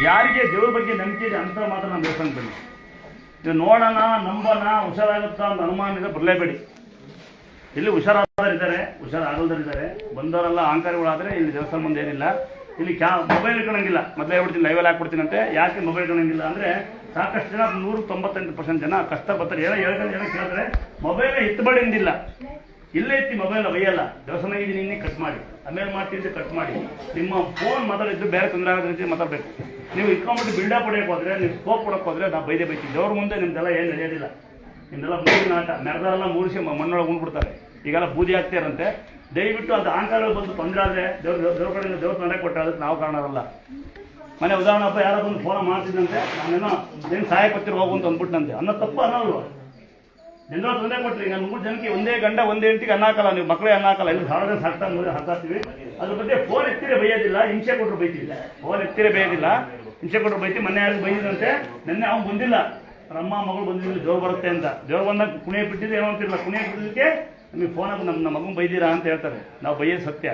ಯಾರಿಗೆ ದೇವ್ರ ಬಗ್ಗೆ ನಂಬಿಕೆ ಇದೆ ಅಂತ ಮಾತ್ರ ನಾನು ದೇವಸ್ಥಾನಕ್ಕೆ ಬನ್ನಿ. ಇದು ನೋಡೋಣ, ನಂಬೋಣ, ಹುಷಾರಾಗುತ್ತಾ ಅಂತ ಅನುಮಾನ ಇದೆ, ಬರಲೇಬೇಡಿ. ಇಲ್ಲಿ ಹುಷಾರಾದರಿದ್ದಾರೆ, ಹುಷಾರಾಗಲ್ದರಿದ್ದಾರೆ. ಬಂದವರೆಲ್ಲ ಅಹಂಕಾರಿಗಳಾದರೆ ಇಲ್ಲಿ ದೇವಸ್ಥಾನ ಮುಂದೆ ಏನಿಲ್ಲ. ಇಲ್ಲಿ ಮೊಬೈಲ್ ಇಟ್ಕೊಳಂಗಿಲ್ಲ. ಮೊದಲೇ ಹೇಳ್ಬಿಡ್ತೀನಿ, ಲೈವಲ್ಲಿ ಹಾಕ್ಬಿಡ್ತೀನಂತೆ. ಯಾಕೆ ಮೊಬೈಲ್ ಇಟ್ಕೊಳಂಗಿಲ್ಲ ಅಂದರೆ ಸಾಕಷ್ಟು ಜನ 198% ಜನ ಕಷ್ಟ ಬರ್ತಾರೆ. ಏನೋ ಏನೋ ಕೇಳಿದ್ರೆ ಮೊಬೈಲ್ ಎತ್ತಬೇಡಿಂದಿಲ್ಲ. ಇಲ್ಲೇ ಎತ್ತಿ ಮೊಬೈಲ್ ಒಯ್ಯಲ್ಲ. ದೇವಸ್ಥಾನ ಇದೀನಿ ಇನ್ನೇ ಕಟ್ ಮಾಡಿ, ಆಮೇಲೆ ಮಾಡ್ತಿದ್ದೆ ಕಟ್ ಮಾಡಿ. ನಿಮ್ಮ ಫೋನ್ ಮಾತಾಡಿದ್ದು ಬೇರೆ ತೊಂದರೆ ಆಗೋ ರೀತಿ ಮಾತಾಡಬೇಕು. ನೀವು ಇಟ್ಕೊಂಡ್ಬಿಟ್ಟು ಬಿಲ್ಡಪ್ ಹೊಡೆಯೋಕೆ ಹೋದರೆ, ನೀವು ಸ್ಕೋಪ್ ಕೊಡೋಕೆ ಹೋದರೆ ನಾವು ಬೈತೀವಿ. ದೇವ್ರ ಮುಂದೆ ನಿಮ್ದೆಲ್ಲ ಏನು ನಡೆಯೋದಿಲ್ಲ. ನಿಮ್ದೆಲ್ಲ ಮೂರಿನ ಆಟ. ಮೆರೆದೆಲ್ಲ ಮೂರಿಸಿ ಮಣ್ಣೊಳಗೆ ಉಂಡ್ಬಿಡ್ತಾರೆ. ಈಗೆಲ್ಲ ಬೂದಿ ಆಗ್ತಾರಂತೆ. ದಯವಿಟ್ಟು ಅದು ಅಹಂಕಾರಗಳು ಬಂದು ತೊಂದರೆ ಆದರೆ ದೇವ್ರ ಕಡೆಯಿಂದ ದೇವ್ರ ತೊಂದರೆ ಕೊಟ್ಟರೆ ಅದಕ್ಕೆ ನಾವು ಕಾರಣರಲ್ಲ. ಮನೆ ಉದಾಹರಣೆ ಹಬ್ಬ ಯಾರೋ ಬಂದು ಫೋನ್ ಮಾಡ್ತಿದ್ದಂತೆ, ನಾನೇನೋ ಏನು ಸಹಾಯ ಕೊಡ್ತಿರೋ ಹೋಗು ಅಂತ ಅಂದ್ಬಿಟ್ಟಂತೆ. ಅನ್ನೋ ತಪ್ಪು ಅನ್ನೋಲ್ವ? ಎಲ್ಲರೂ ತೊಂದರೆ ಕೊಟ್ಟರೆ ಈಗ 3 ಜನಕ್ಕೆ ಒಂದೇ ಗಂಡ ಒಂದೇ ಹೆಂಡತಿಗೆ ಅನ್ನ ಹಾಕಲ್ಲ. ನೀವು ಮಕ್ಕಳಿಗೆ ಅನ್ನ ಹಾಕಲ್ಲ. ಇಲ್ಲಿ ಸಾವಿರ ಸಾಕ್ತಾ ನೋಡಿ ಹಾಕ್ತೀವಿ. ಅದ್ರ ಬಗ್ಗೆ ಫೋನ್ ಎತ್ತಿರೆ ಬೈಯೋದಿಲ್ಲ, ಹಿಂಸೆ ಕೊಟ್ಟರು ಬೈತೀವಿ. ಫೋನ್ ಎತ್ತಿರೆ ಬೈಯೋದಿಲ್ಲ, ಹಿಂಸೆ ಕೊಟ್ಟರು ಬೈತೀವಿ. ಮೊನ್ನೆ ಯಾರು ಬೈದಿದಂತೆ, ನಿನ್ನೆ ಅವ್ನು ಬಂದಿಲ್ಲ, ಅಮ್ಮ ಮಗಳು ಬಂದಿಲ್ಲ, ದೇವ್ರು ಬರುತ್ತೆ ಅಂತ. ದೇವ್ರು ಬಂದಾಗ ಕುಣಿಯ ಬಿಟ್ಟಿದ್ದು ಏನೋ ಅಂತಿಲ್ಲ. ಕುಣಿಯ ಬಿಟ್ಟಿದ್ದಕ್ಕೆ ನಿಮಗೆ ಫೋನ್ ಹಾಕಿ ನಮ್ಮ ಮಗನ ಬೈದಿರಾ ಅಂತ ಹೇಳ್ತಾರೆ. ನಾವು ಬೈಯೋದು ಸತ್ಯ.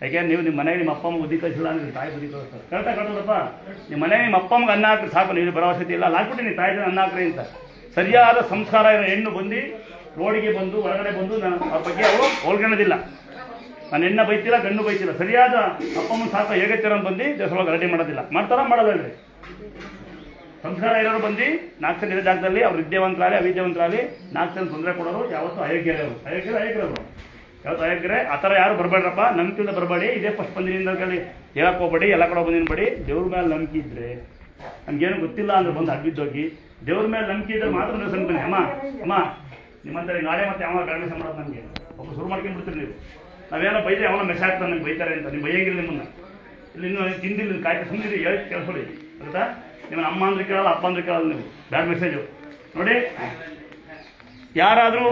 ಯಾಕೆ ನೀವು ನಿಮ್ಮ ಮನೆಗೆ ನಿಮ್ಮ ಅಪ್ಪ ಅಮ್ಮ ಬುದ್ಧಿ ಕಳಿಸಿಲ್ಲ ಅಂದ್ರೆ ತಾಯಿ ಬುದ್ಧಿ ಕಳಿಸ್ತಾರೆ. ಕರೆಕ್ಟಾಗಿ ಕಳ್ಸೋದಪ್ಪ. ನಿಮ್ಮ ಮನೆಗೆ ನಿಮ್ಮ ಅಪ್ಪ ಅಮ್ಮಗೆ ಅನ್ನ ಹಾಕಿ ಸಾಕು, ನೀವು ಭರವಸೆ ಇಲ್ಲ, ಹಾಕ್ಬಿಟ್ಟು ನೀವು ತಾಯಿ ಅನ್ನ ಹಾಕ್ರಿ ಅಂತ. ಸರಿಯಾದ ಸಂಸ್ಕಾರ ಇರೋ ಹೆಣ್ಣು ಬಂದು ರೋಡಿಗೆ ಬಂದು ಹೊರಗಡೆ ಬಂದು ನಾನು ಅವ್ರ ಬಗ್ಗೆ ಅವರು ಹೋಲ್ಕೊಳ್ಳೋದಿಲ್ಲ. ನಾನು ಹೆಣ್ಣು ಬೈತಿಲ್ಲ, ಗಂಡು ಬೈತಿಲ್ಲ. ಸರಿಯಾದ ಅಪ್ಪಮ್ಮನ ಸಾಕು ಹೇಗತ್ತಿರೋ ಬಂದು ದೇಶದೊಳಗೆ ಗಲಾಟೆ ಮಾಡೋದಿಲ್ಲ. ಮಾಡ್ತಾರ ಮಾಡೋದಲ್ರಿ? ಸಂಸ್ಕಾರ ಇರೋರು ಬಂದು 4 ಜನ ಇರೋ ಜಾಗದಲ್ಲಿ ಅವ್ರು ವಿದ್ಯಾವಂತರಾಗಲಿ ಅವಿದ್ಯಾವಂತರಾಗಲಿ 4 ಜನ ತೊಂದರೆ ಕೊಡೋರು ಯಾವತ್ತೂ ಅಯೋಗ್ಯರವರು. ಯಾವತ್ತು ಅಯೋಗ್ಯರೇ. ಆ ಥರ ಯಾರು ಬರಬೇಡ್ರಪ್ಪ. ನಂಬಿಕೆಯಿಂದ ಬರಬೇಡಿ. ಇದೇ ಫಸ್ಟ್ ಬಂದಿನಿಂದ ಹೇಳಕ್ಕೆ ಹೋಗ್ಬೇಡಿ, ಎಲ್ಲ ಕಡೆ ಬಂದಿನಬೇಡಿ. ದೇವ್ರ ಮೇಲೆ ನಂಬಿಕೆ ಇದ್ದರೆ, ನಮಗೇನು ಗೊತ್ತಿಲ್ಲ ಅಂದ್ರೆ ಬಂದು ಅಡ್ಬಿದ್ದೋಗಿ ದೇವ್ರ ಮೇಲೆ ನಂಬಿಕೆ ಇದ್ದರೆ ಮಾತ್ರ ದೇವಸ್ಥಾನ ಬನ್ನಿ. ಅಮ್ಮ ನಿಮ್ಮಂತ ನಾಳೆ ಮತ್ತೆ ಯಾವ ಗಣೇಶ ಮಾಡೋದು ನಮಗೆ ಒಬ್ಬ ಶುರು ಮಾಡ್ಕೊಂಡ್ಬಿಡ್ತೀರಿ ನೀವು. ನಾವೇನೋ ಬೈದ್ರೆ ಅವನ ಮೆಸೇಜ್ ಆಗ್ತಾನೆ ನಮ್ಗೆ ಬೈತಾರೆ ಅಂತ. ನೀವು ಬೈಯಂಗಿಲ್ಲ ನಿಮ್ಮನ್ನು. ಇಲ್ಲಿ ಇನ್ನೂ ತಿಂದಿಲ್ಲ, ಕಾಯ್ತು ಸುಮ್ಮನೆ ಹೇಳಿ ಕೇಳಿಸ್ಕೊಳ್ಳಿ. ಆಯ್ತಾ? ನಿಮ್ಮ ಅಮ್ಮ ಅಂದ್ರೆ ಕೇಳಲ್ಲ, ಅಪ್ಪ ಅಂದ್ರೆ ಕೇಳಲ್ಲ. ನೀವು ಬ್ಯಾಡ್ ಮೆಸೇಜು ನೋಡಿ. ಯಾರಾದರೂ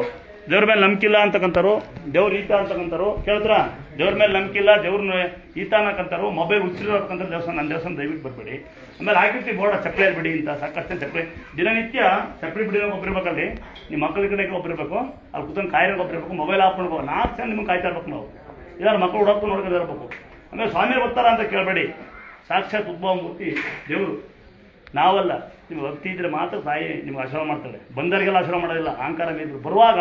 ದೇವ್ರ ಮೇಲೆ ನಂಬಿಕಿಲ್ಲ ಅಂತಕ್ಕಂಥವ್ರು, ದೇವ್ರ ಈತ ಅಂತಕ್ಕಂಥವ್ರು ಕೇಳಿದ್ರ, ದೇವ್ರ ಮೇಲೆ ನಂಬಿಕಿಲ್ಲ, ದೇವ್ರನ್ನ ಈತ ಅನ್ನಕ್ಕಂಥವ್ರು, ಮೊಬೈಲ್ ಹುಚ್ಚಿರೋಕ್ಕಂಥ ದೇವಸ್ಥಾನ, ನನ್ನ ದೇವಸ್ಥಾನ ದಯವಿಟ್ಟು ಬರಬೇಡಿ. ಆಮೇಲೆ ಹಾಕಿರ್ತೀವಿ ಬೋರ್ಡ ಚಪ್ಪಲಿ ಬಿಡಿ ಅಂತ. ಸಾಕಷ್ಟು ಚಪ್ಪಲಿ ದಿನನಿತ್ಯ ಚಪ್ಪಲಿ ಬಿಡಿರೋ ಒಬ್ಬರಿರ್ಬೇಕಲ್ಲಿ. ನಿಮ್ಮ ಮಕ್ಕಳ ಕಡೆಗೆ ಒಬ್ಬರಿರ್ಬೇಕು, ಅಲ್ಲಿ ಕೂತ್ಕೊಂಡು ಕಾಯಿರೋಕೆ ಒಬ್ಬರಿರ್ಬೇಕು. ಮೊಬೈಲ್ ಆಫ್ ಮಾಡ್ಬೇಕು. 4 ಜನ ನಿಮ್ಗೆ ಕಾಯ್ತಾ ಇರ್ಬೇಕು. ನಾವು ಇಲ್ಲ ಮಕ್ಕಳು ಹುಡುಕೊಂಡು ನೋಡ್ಕೊಂಡು ಇರಬೇಕು. ಆಮೇಲೆ ಸ್ವಾಮಿ ಬರ್ತಾರ ಅಂತ ಕೇಳಬೇಡಿ. ಸಾಕ್ಷಾತ್ ಉದ್ಭವ ಮೂರ್ತಿ ದೇವರು, ನಾವಲ್ಲ. ನಿಮ್ಗೆ ಭಕ್ತಿ ಇದ್ರೆ ಮಾತ್ರ ತಾಯಿ ನಿಮ್ಗೆ ಆಶೀರ್ವಾದ ಮಾಡ್ತಾಳೆ. ಬಂದವರಿಗೆಲ್ಲ ಆಶೀರ್ವಾದ ಮಾಡೋದಿಲ್ಲ. ಅಹಂಕಾರ ಮೇದ್ರು ಬರುವಾಗ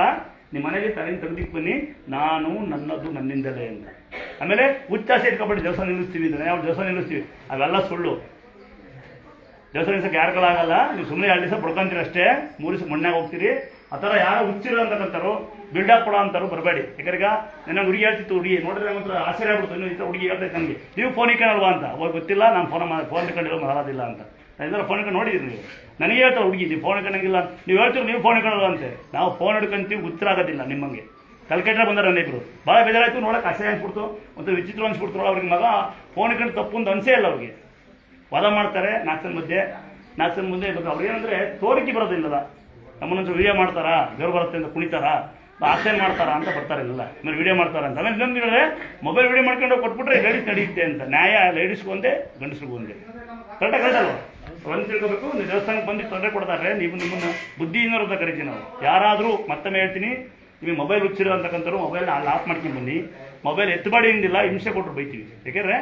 ನಿಮ್ಮ ಮನೆಗೆ ತಲೆಯಿಂದ ತೆಗೆದಿಕ್ಕೆ ಬನ್ನಿ, ನಾನು ನನ್ನದು ನನ್ನಿಂದಲೇ ಅಂತ. ಆಮೇಲೆ ಉಚ್ಚಾಸೆ ಇಟ್ಕೊಬೇಡಿ. ದೇವಸ್ಥಾನ ನಿಲ್ಲಿಸ್ತೀವಿ ಅಂದರೆ ನಾವು ದೇವಸ್ಥಾನ ನಿಲ್ಲಿಸ್ತೀವಿ, ಅವೆಲ್ಲ ಸುಳ್ಳು. ದೇವಸ್ಥಾನ ನಿಲ್ಸಕ್ಕೆ ಯಾರುಗಳಾಗಲ್ಲ. ನೀವು ಸುಮ್ಮನೆ 2 ದಿವಸ ಬಡ್ಕೊಂತೀರಿ ಅಷ್ಟೇ, 3 ದಿವಸ ಮಣ್ಣಾಗ ಹೋಗ್ತೀರಿ. ಆ ಥರ ಯಾರು ಹುಚ್ಚಿರೋ ಅಂತಕ್ಕಂಥವ್ರು, ಬಿಲ್ಡಪ್ ಕೊಡೋ ಅಂತಾರು ಬರಬೇಡಿ. ಯಾಕಂದ್ರೆ ನನ್ನ ಹುಡುಗಿ ಹೇಳ್ತಿತ್ತು, ಹುಡುಗಿ ನೋಡಿದ್ರೆ ಮಾತ್ರ ಆಶ್ಚರ್ಯ ಆಗ್ಬಿಡ್ತು. ಇನ್ನೂ ಈ ಹುಡುಗಿ ಹೇಳ್ತೈತೆ ನನಗೆ, ನೀವು ಫೋನ್ ಇಟ್ಕೊಳ್ಳಲ್ವಾ ಅಂತ. ಅವಾಗ ಗೊತ್ತಿಲ್ಲ, ನಾನು ಫೋನ್ ಇಟ್ಕೊಂಡಿರೋ ಮಾತಾಡೋದಿಲ್ಲ ಅಂತ. ಇದೆಲ್ಲ ಫೋನ್ ಇಟ್ಕೊಂಡು ನೋಡಿದ್ರಿ ನೀವು. ನನಗೆ ಹೇಳ್ತಾರೆ ಹುಡುಗಿ, ನೀವು ಫೋನ್ ಇಟ್ಕೊಂಡಂಗಿಲ್ಲ, ನೀವು ಹೇಳ್ತೀವಿ ನೀವು ಫೋನ್ ಇಟ್ಕೊಳ್ಳೋದು ಅಂತೆ. ನಾವು ಫೋನ್ ಹಿಡ್ಕೊಂತೀವಿ, ಉತ್ತರಾಗೋದಿಲ್ಲ ನಿಮ್ಮಂಗೆ. ತಲೆಕೆಟ್ಟರೆ ಬಂದಾರೆ ಅನೇಕರು. ಭಾಳ ಬೇಜಾರಾಯಿತು ನೋಡೋಕೆ, ಅಸಹ್ಯ ಅನ್ಸ್ಬಿಡ್ತು, ಮತ್ತು ವಿಚಿತ್ರ ಅನ್ಸ್ಬಿಡ್ತು. ನೋಡೋ ಅವ್ರಿಗೆ ಮಗ ಫೋನ್ ಇಟ್ಕೊಂಡು ತಪ್ಪು ಅಂತ ಅನಿಸೇ ಇಲ್ಲ ಅವ್ರಿಗೆ. ವಾದ ಮಾಡ್ತಾರೆ 4 ಜನ ಮುಂದೆ ಇರ್ಬೇಕು. ಅವ್ರು ಏನಂದರೆ ತೋರಿಕೆ ಬರೋದಿಲ್ಲದ. ನಮ್ಮನ್ನೊಂದು ವಿಡಿಯೋ ಮಾಡ್ತಾರಾ, ದೇವ್ರು ಬರುತ್ತೆ ಅಂತ ಕುಣಿತಾರಾ, ಆಸೆ ಮಾಡ್ತಾರಾ ಅಂತ ಬರ್ತಾರೆ. ಇಲ್ಲ ಆಮೇಲೆ ವಿಡಿಯೋ ಮಾಡ್ತಾರೆ ಅಂತ. ಆಮೇಲೆ ಇನ್ನೊಂದು ಹೇಳಿದ್ರೆ ಮೊಬೈಲ್ ವಿಡಿಯೋ ಮಾಡ್ಕೊಂಡು ಕೊಟ್ಬಿಟ್ರೆ ಲೇಡೀಸ್ ನಡೆಯುತ್ತೆ ಅಂತ. ನ್ಯಾಯ ಲೇಡೀಸ್ಗೂ ಒಂದೇ, ಗಂಡಸ್ರಿಗೂ ಒಂದೇ. ಕರೆಕ್ಟಲ್ವ? ಒಂದು ತಿಳ್ಕೋಬೇಕು. ನೀವು ದೇವಸ್ಥಾನಕ್ಕೆ ಬಂದು ತೊಂದರೆ ಕೊಡ್ತಾರೆ, ನೀವು ನಿಮ್ಮನ್ನು ಬುದ್ಧಿಯಿಂದ ಅಂತ ಕರಿತೀವಿ ನಾವು. ಯಾರಾದರೂ ಮತ್ತೊಮ್ಮೆ ಹೇಳ್ತೀನಿ, ನಿಮಗೆ ಮೊಬೈಲ್ ಹುಚ್ಚಿರೋ ಅಂತಕ್ಕಂಥವ್ರು ಮೊಬೈಲ್ನ ಅಲ್ಲಿ ಆಫ್ ಮಾಡ್ಕೊಂಡು ಬನ್ನಿ. ಮೊಬೈಲ್ ಎತ್ತಬಾಡಿಂದಿಲ್ಲ, ಹಿಂಸೆ ಕೊಟ್ಟರು ಬೈತೀವಿ. ಯಾಕೆಂದರೆ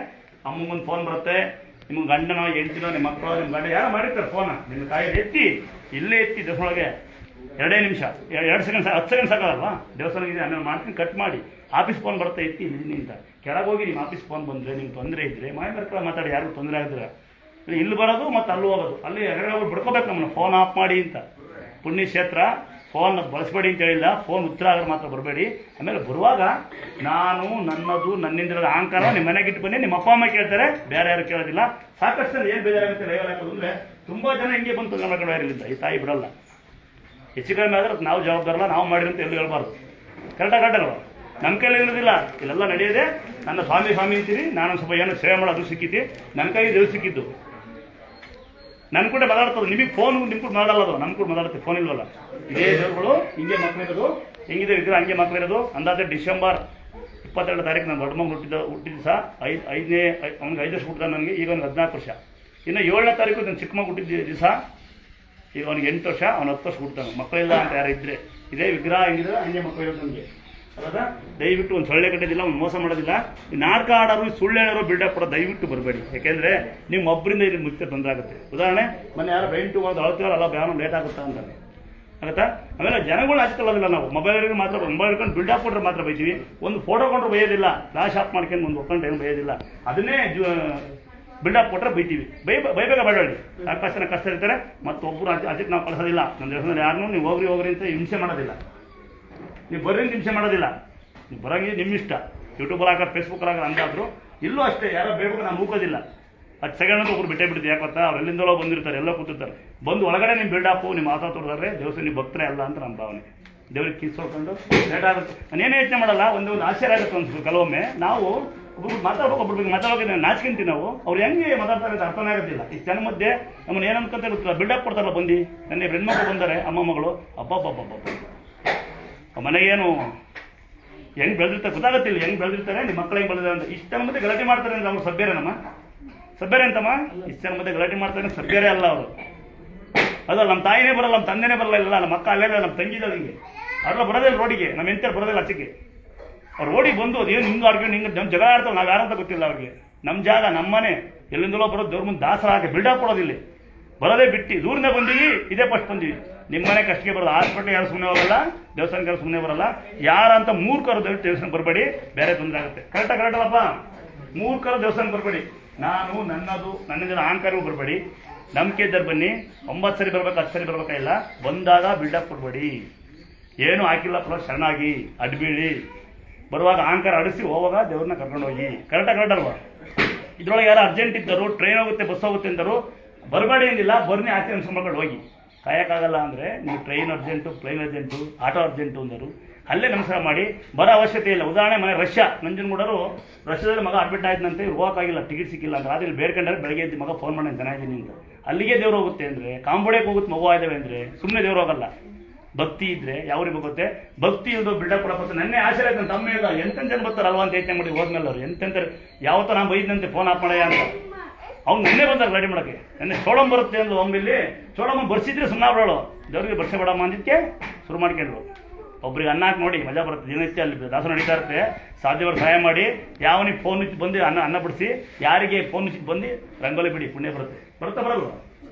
ಅಮ್ಮಗೊಂದು ಫೋನ್ ಬರುತ್ತೆ, ನಿಮ್ಮ ಗಂಡನೋ ಹೆಂಡ್ತಿನೋ ನಿಮ್ಮ ಮಕ್ಕಳು ನಿಮ್ಮ ಗಂಡ ಯಾರೋ ಮಾಡಿರ್ತಾರೆ ಫೋನ, ನಿಮ್ಮ ತಾಯಿಗೆ ಎತ್ತಿ, ಇಲ್ಲೇ ಎತ್ತಿ ದೇವಸ್ಥಾನೊಳಗೆ 2 ನಿಮಿಷ 2 ಸೆಕೆಂಡ್ 10 ಸೆಕೆಂಡ್ ಸಾಕಲ್ವಾ? ದೇವಸ್ಥಾನಕ್ಕೆ ಆಮೇಲೆ ಮಾಡ್ತೀನಿ, ಕಟ್ ಮಾಡಿ. ಆಫೀಸ್ ಫೋನ್ ಬರುತ್ತೆ, ಎತ್ತಿ ಇಲ್ಲಿ ಅಂತ ಕೆಳಗೆ ಹೋಗಿ. ನಿಮ್ಮ ಆಫೀಸ್ ಫೋನ್ ಬಂದರೆ ನಿಮ್ಗೆ ತೊಂದರೆ ಇದ್ದರೆ ಮಾತಾಡ್ಕೊಳ್ಳೋ ಮಾತಾಡಿ, ಯಾರಿಗೂ ತೊಂದರೆ ಆಗಿದ್ರೆ ಇಲ್ಲಿ ಬರೋದು ಮತ್ತು ಅಲ್ಲಿ ಹೋಗೋದು. ಅಲ್ಲಿ ಹೊರಗಡೆ ಬಿಡ್ಕೋಬೇಕು ನಮ್ಮನ್ನು, ಫೋನ್ ಆಫ್ ಮಾಡಿ ಅಂತ. ಪುಣ್ಯಕ್ಷೇತ್ರ, ಫೋನ್ ಬಳಸಬೇಡಿ ಅಂತ ಹೇಳಿಲ್ಲ. ಫೋನ್ ಉತ್ತರ ಆದ್ರೆ ಮಾತ್ರ ಬರಬೇಡಿ. ಆಮೇಲೆ ಬರುವಾಗ ನಾನು ನನ್ನದು ನನ್ನಿಂದ ಅಹಂಕಾರ ನಿಮ್ಮ ಮನೆಗೆ ಇಟ್ಟು ಬನ್ನಿ. ನಿಮ್ಮ ಅಪ್ಪ ಅಮ್ಮ ಕೇಳ್ತಾರೆ, ಬೇರೆ ಯಾರು ಕೇಳೋದಿಲ್ಲ. ಸಾಕಷ್ಟು ಜನ ಏನು ಬೇಜಾರಾಗುತ್ತೆ ಲೈವಲ್ಲಿ ಹಾಕೋದು ಅಂದರೆ, ತುಂಬ ಜನ ಹಿಂಗೆ ಬಂದು ತೊಂದರೆ ಮಾಡ್ಕೊಂಡು ಇರಲಿಲ್ಲ. ಈ ತಾಯಿ ಬಿಡಲ್ಲ. ಹೆಚ್ಚು ಕಡಿಮೆ ಆದರೆ ನಾವು ಜವಾಬ್ದಾರಲ್ಲ, ನಾವು ಮಾಡಿರಂತ ಎಲ್ಲೂ ಹೇಳ್ಬಾರ್ದು. ಕರೆಕ್ಟಾಗಲ್ವ? ನಮ್ಮ ಕೈಲಿ ಇರೋದಿಲ್ಲ. ಇಲ್ಲೆಲ್ಲ ನಡೆಯೋದೆ ನನ್ನ ಸ್ವಾಮಿ ಅಂತೀರಿ. ನಾನು ಸ್ವಲ್ಪ ಏನೋ ಸೇವೆ ಮಾಡೋದು ಸಿಕ್ಕಿತ್ತು, ನನ್ನ ಕೈಗೆ ದೇವ್ರು ಸಿಕ್ಕಿದ್ದು. ನನ್ನ ಕೂಡ ಮಾತಾಡ್ತದೆ. ನಿಮಗೆ ಫೋನ್ ನಿಮ್ಮ ಕೂಡ ಮಾತಾಡೋದು, ನಮ್ಮ ಕೂಡ ಮಾತಾಡುತ್ತೆ. ಫೋನ್ ಇಲ್ವಲ್ಲ. ಇದೇ ದೇವರುಗಳು ಹಿಂಗೆ ಮಕ್ಕಳಿರೋದು, ಹೆಂಗಿದೆ ವಿಗ್ರಹ ಹಂಗೆ ಮಕ್ಕಳಿರೋದು. ಅಂದಾಜೆ ಡಿಸೆಂಬರ್ 22 ತಾರೀಕು ನಾನು ದೊಡ್ಡ ಮಗು ಹುಟ್ಟಿದ ದಿವಸ ಅವ್ನಿಗೆ 5 ವರ್ಷ ಹುಟ್ಟಿದ ನನಗೆ. ಈಗ ಅವ್ನಿಗೆ 14 ವರ್ಷ. ಇನ್ನು 7ನೇ ತಾರೀಕು ನಾನು ಚಿಕ್ಕ ಮಗು ಹುಟ್ಟಿದ ದಿವಸ. ಈಗ ಅವ್ನಿಗೆ 8 ವರ್ಷ, ಅವ್ನು 10 ವರ್ಷ ಹುಡ್ತಾನೆ. ಮಕ್ಕಳಿಲ್ಲ ಅಂತ ಯಾರು ಇದ್ದರೆ ಇದೇ ವಿಗ್ರಹ ಹೆಂಗಿದ್ರೆ ಹಂಗೆ ಮಕ್ಕಳು ಇರೋದು ನನಗೆ. ಅಲ್ವಾ? ದಯವಿಟ್ಟು ಒಂದು ಸೊಳ್ಳೆ ಕಟ್ಟೋದಿಲ್ಲ, ಒಂದು ಮೋಸ ಮಾಡೋದಿಲ್ಲ. ಈ ನಾಟಕ ಆಡೋರು ಸುಳ್ಳು ಹೇಳೋರು ಬಿಲ್ಡಪ್ ಕೊಡೋ ದಯವಿಟ್ಟು ಬರಬೇಡಿ. ಯಾಕೆಂದರೆ ನಿಮ್ಮ ಒಬ್ಬರಿಂದ ಇದು ಮುಖ್ಯ ತೊಂದರೆ ಆಗುತ್ತೆ. ಉದಾಹರಣೆ, ಮೊನ್ನೆ ಯಾರೋ ಬೆಂಟು ಒಂದು ಅಳ್ತೀವಲ್ಲ, ಬ್ಯಾನ ಲೇಟ್ ಆಗುತ್ತಾ ಅಂತಾರೆ, ಆಗುತ್ತಾ? ಆಮೇಲೆ ಜನಗಳು ಹಚ್ಕೊಳ್ಳೋದಿಲ್ಲ. ನಾವು ಮೊಬೈಲ್ಗೆ ಮಾತ್ರ ಮೊಬೈಲ್ ಹಿಡ್ಕೊಂಡು ಬಿಲ್ಡಪ್ ಕೊಟ್ಟರೆ ಮಾತ್ರ ಬೈತೀವಿ. ಒಂದು ಫೋಟೋ ಕೊಂಡ್ರೆ ಬೈಯೋದಿಲ್ಲ, ಫ್ಲಾಶ್ ಆಫ್ ಮಾಡ್ಕೊಂಡು ಒಂದು ಒಪ್ಕೊಂಡು ಏನು ಬೈಯೋದಿಲ್ಲ. ಅದನ್ನೇ ಬಿಲ್ಡಪ್ ಕೊಟ್ಟರೆ ಬೈತೀವಿ. ಬೈಬೇಕ ಬೇಡಬೇಡಿ. ಸಾಕಷ್ಟು ಕಷ್ಟ ಇರ್ತಾರೆ, ಮತ್ತೊಬ್ಬರು ಅದಕ್ಕೆ ನಾವು ಕಳಿಸೋದಿಲ್ಲ. ನಮ್ಮ ದೇಶದಲ್ಲಿ ಯಾರನ್ನೂ ನೀವು ಹೋಗ್ರಿ ಅಂತ ಹಿಂಸೆ ಮಾಡೋದಿಲ್ಲ. ನೀವು ಬರ್ರಿ ಹಿಂಸೆ ಮಾಡೋದಿಲ್ಲ. ನೀವು ಬರೋಂಗೆ ನಿಮ್ಮ ಇಷ್ಟ. ಯೂಟ್ಯೂಬಲ್ಲಿ ಹಾಕೋ, ಫೇಸ್ಬುಕ್ಕಲ್ಲಿ ಹಾಕೋ ಅಂದಾದ್ರು ಇಲ್ಲೂ ಅಷ್ಟೇ. ಯಾರೋ ಬೇಕು ನಾನು ಹೋಗೋದಿಲ್ಲ. ಅದು ಸೆಕೆಂಡ್ ಅಂತ ಒಬ್ರು ಬಿಟ್ಟೇ ಬಿಡ್ತೀವಿ. ಯಾಕಂತ ಅವ್ರು ಎಲ್ಲಿಂದಲೋ ಬಂದಿರ್ತಾರೆ, ಎಲ್ಲ ಕೂತಿರ್ತಾರೆ. ಬಂದು ಒಳಗಡೆ ನಿಮ್ಮ ಬಿಲ್ಡಪ್ಪು ನಿಮ್ಮ ಮಾತಾ ತೋರಿದ್ರೆ ದೇವಸ್ಥಾನ ನೀವು ಭಕ್ತರೇ ಅಲ್ಲ ಅಂತ ನಮ್ಮ ಭಾವನೆ. ದೇವ್ರಿಗೆ ಕಿಸ್ ಹೊಡ್ಕೊಂಡು ಲೇಟ್ ಆಗುತ್ತೆ. ನಾನೇನು ಯೋಚನೆ ಮಾಡಲ್ಲ. ಒಂದು ಆಶ್ಚರ್ಯ ಆಗುತ್ತೆ ಒಂದು ಕೆಲವೊಮ್ಮೆ. ನಾವು ಒಬ್ಬರು ಮಾತಾಡ್ಬೇಕು, ಒಬ್ಬರ ಬಗ್ಗೆ ಮಾತಾಡೋಕೆ ನಾಚಿಕೆಂತೀವಿ ನಾವು. ಅವ್ರು ಹೆಂಗೆ ಮಾತಾಡ್ತಾರೆ ಅಂತ ಅರ್ಥನೇ ಆಗೋದಿಲ್ಲ. ಈ ಜನ ಮಧ್ಯೆ ನಮ್ಮನ್ನು ಏನಂತ ಗೊತ್ತಿಲ್ಲ, ಬಿಲ್ಡಪ್ ಕೊಡ್ತಾರಲ್ಲ ಬಂದು. ನನ್ನ ಹೆಣ್ಮಕ್ಳು ಬಂದರೆ ಅಮ್ಮ ಮಗಳು, ಮನೆಗೇನು ಹೆಂಗೆ ಬೆಳೆದಿರ್ತಾರೆ ಗೊತ್ತಾಗತ್ತಿಲ್ಲ. ಹೆಂಗೆ ಬೆಳೆದಿರ್ತಾರೆ, ನಿಮ್ಮ ಮಕ್ಕಳು ಹೆಂಗೆ ಬೆಳೆದಿದ್ದಾರೆ ಅಂತ. ಇಷ್ಟು ಜನ ಮಧ್ಯೆ ಗಲಾಟೆ ಮಾಡ್ತಾರೆ ಅಂದ್ರೆ ಅವ್ರು ಸಭ್ಯರೇ ಅಂತಮ್ಮ. ಇಷ್ಟು ಜನ ಮಧ್ಯೆ ಗಲಾಟೆ ಮಾಡ್ತಾರೆ, ಸಭ್ಯರೇ ಅಲ್ಲ ಅವರು. ಅದು ನಮ್ಮ ತಾಯಿನೇ ಬರಲ್ಲ, ನಮ್ಮ ತಂದೆನೇ ಬರಲ್ಲ, ಇಲ್ಲ ನಮ್ಮ ಮಕ್ಕ ಅಲ್ಲೇ ನಮ್ಮ ತಂಗಿದ ಹಿಂಗೆ ಅವ್ರೆಲ್ಲ ಬರೋದಿಲ್ಲ ರೋಡಿಗೆ. ನಮ್ಮ ಎಂತ ಬರೋದಿಲ್ಲ ಆಚೆಗೆ. ಅವ್ರು ರೋಡಿಗೆ ಬಂದು ಅದು ಏನು ಹಿಂಗೆ ಆಡ್ಕೊಂಡು ಹಿಂಗೆ ನಮ್ಮ ಜಗಳ ಆಡ್ತಾವೆ. ನಾವು ಯಾರಂತ ಗೊತ್ತಿಲ್ಲ ಅವ್ರಿಗೆ. ನಮ್ಮ ಜಾಗ, ನಮ್ಮ ಮನೆ, ಎಲ್ಲಿಂದಲೋ ಬರೋದು ದೇವ್ರ ಮುಂದೆ ದಾಸರ ಹಾಕಿ ಬಿಲ್ಡಪ್ ಕೊಡೋದಿಲ್ಲ. ಬರೋದೇ ಬಿಟ್ಟು ದೂರಿಂದ ಬಂದೀವಿ, ಇದೇ ಫಸ್ಟ್ ಬಂದೀವಿ. ನಿಮ್ಮ ಮನೆ ಕಷ್ಟಕ್ಕೆ ಬರೋಲ್ಲ. ಹಾಸ್ಪಿಟ್ಲಿಗೆ ಯಾರು ಸುಮ್ಮನೆ ಬರಲ್ಲ, ದೇವಸ್ಥಾನಕ್ಕೆ ಯಾರು ಸುಮ್ಮನೆ ಬರಲ್ಲ. ಯಾರಂತ ಮೂರ್ಖರು ದೇವಸ್ಥಾನಕ್ಕೆ ಬರಬೇಡಿ, ಬೇರೆ ತೊಂದರೆ ಆಗುತ್ತೆ. ಕರೆಕ್ಟಲ್ಲಪ್ಪ? ಮೂರ್ಖರು ದೇವಸ್ಥಾನಕ್ಕೆ ಬರಬೇಡಿ. ನಾನು ನನ್ನಿಂದ ಅಹಂಕಾರವೂ ಬರಬೇಡಿ. ನಂಬಿಕೆ ಇದ್ದರೆ ಬನ್ನಿ. 9 ಸರಿ ಬರ್ಬೇಕು, 10 ಸರಿ ಬರ್ಬೇಕಾಗಿಲ್ಲ. ಬಂದಾಗ ಬಿಲ್ಡಪ್ ಕೊಡಬೇಡಿ. ಏನು ಹಾಕಿಲ್ಲ ಪುನಃ ಶರಣಾಗಿ ಅಡ್ಬೇಡಿ. ಬರುವಾಗ ಅಹಂಕಾರ ಅಡಿಸಿ, ಹೋಗುವಾಗ ದೇವ್ರನ್ನ ಕರ್ಕೊಂಡು ಹೋಗಿ. ಕರೆಕ್ಟಲ್ವಾ? ಇದ್ರೊಳಗೆ ಯಾರು ಅರ್ಜೆಂಟ್ ಇದ್ದರು, ಟ್ರೈನ್ ಹೋಗುತ್ತೆ, ಬಸ್ ಹೋಗುತ್ತೆ ಅಂದರು, ಬರಬೇಡಿ ಅಂದಿಲ್ಲ. ಬರ್ನಿ ಆಚೆ ಅನ್ಸ್ಕೊಂಡ್ಕೊಂಡು ಹೋಗಿ. ಕಾಯಕ್ಕಾಗಲ್ಲ ಅಂದರೆ ನೀವು train urgent, plane urgent, auto urgent ಅಂದರು, ಅಲ್ಲೇ ನಮಸ್ಕಾರ ಮಾಡಿ ಬರೋ ಅವಶ್ಯಕತೆ ಇಲ್ಲ. ಉದಾಹರಣೆ, ಮನೆ ನಂಜನಗೂಡರು ರಷ್ಯಾದಲ್ಲಿ ಮಗ ಅಡ್ಮಿಟ್ ಆಯ್ತಂತೆ, ಹೋಗೋಕ್ಕಾಗಿಲ್ಲ, ಟಿಕೆಟ್ ಸಿಕ್ಕಿಲ್ಲ ಅಂತ. ರಾತ್ರಿ ಬೇಡ್ಕೊಂಡ್ರೆ ಬೆಳಗ್ಗೆ ಎದ್ದು ಮಗ ಫೋನ್ ಮಾಡಿ ಚೆನ್ನಾಗಿದ್ದೀನಿ ಅಂತ. ಅಲ್ಲಿಗೆ ದೇವ್ರು ಹೋಗುತ್ತೆ ಅಂದರೆ, ಕಾಂಬೋಡಿಯಕ್ಕೆ ಹೋಗುತ್ತೆ ಮಗು ಆಯ್ತವೆ ಅಂದರೆ ಸುಮ್ಮನೆ ದೇವ್ರು ಹೋಗಲ್ಲ. ಭಕ್ತಿ ಇದ್ರೆ ಯಾವ್ರಿಗೆ ಹೋಗುತ್ತೆ. ಭಕ್ತಿ ಇರೋದು ಬಿಲ್ಡಪ್ ಕೊಡಕ್ಕೆ ನನ್ನೇ ಆಸೆ ಆಯ್ತು. ನನ್ನ ತಮ್ಮ ಇಲ್ಲ ಎಂತೆಂತ ಜನ ಬರ್ತಾರಲ್ವ ಅಂತ ಯೋಚನೆ ಮಾಡಿ ಹೋದ್ಮೇಲೆ ಅವ್ರು ಎಂತೆಂತಾರೆ. ಯಾವತ್ತೋ ನಾನು ಬೈದಂತೆ ಫೋನ್ ಆಫ್ ಮಾಡಯ್ಯ ಅಂತ. ಅವ್ನು ನಿನ್ನೆ ಬಂದಾರೆ ಗಾಡಿ ಮಾಡೋಕ್ಕೆ. ನೆನ್ನೆ ಚೋಳಮ್ಮ ಬರುತ್ತೆ ಅಂದು ಒಮ್ಮಿಲ್ಲಿ. ಚೋಳಮ್ಮ ಬರ್ಸಿದ್ರೆ ಸುಮ್ಮನೆ ಬಿಡೋಳು. ದೇವ್ರಿಗೆ ಬರ್ಸಬೇಡಮ್ಮ ಅಂದಿದ್ದಕ್ಕೆ ಶುರು ಮಾಡ್ಕೊಂಡ್ರು. ಒಬ್ರಿಗೆ ಅನ್ನ ಹಾಕಿ ನೋಡಿ ಮಜಾ ಬರುತ್ತೆ. ದಿನನಿತ್ಯ ಅಲ್ಲಿ ದಾಸ ನಡೀತಾ ಇರುತ್ತೆ. ಸಾಧ್ಯವರು ಸಹಾಯ ಮಾಡಿ, ಯಾವನಿಗೆ ಫೋನ್ ಹಚ್ಚಿ ಬಂದು ಅನ್ನ ಬಿಡಿಸಿ, ಯಾರಿಗೆ ಫೋನ್ ಹಚ್ಚಿ ಬಂದು ರಂಗೋಲಿ ಬಿಡಿ, ಪುಣ್ಯ ಬರುತ್ತೆ ಬರಲ್ವ?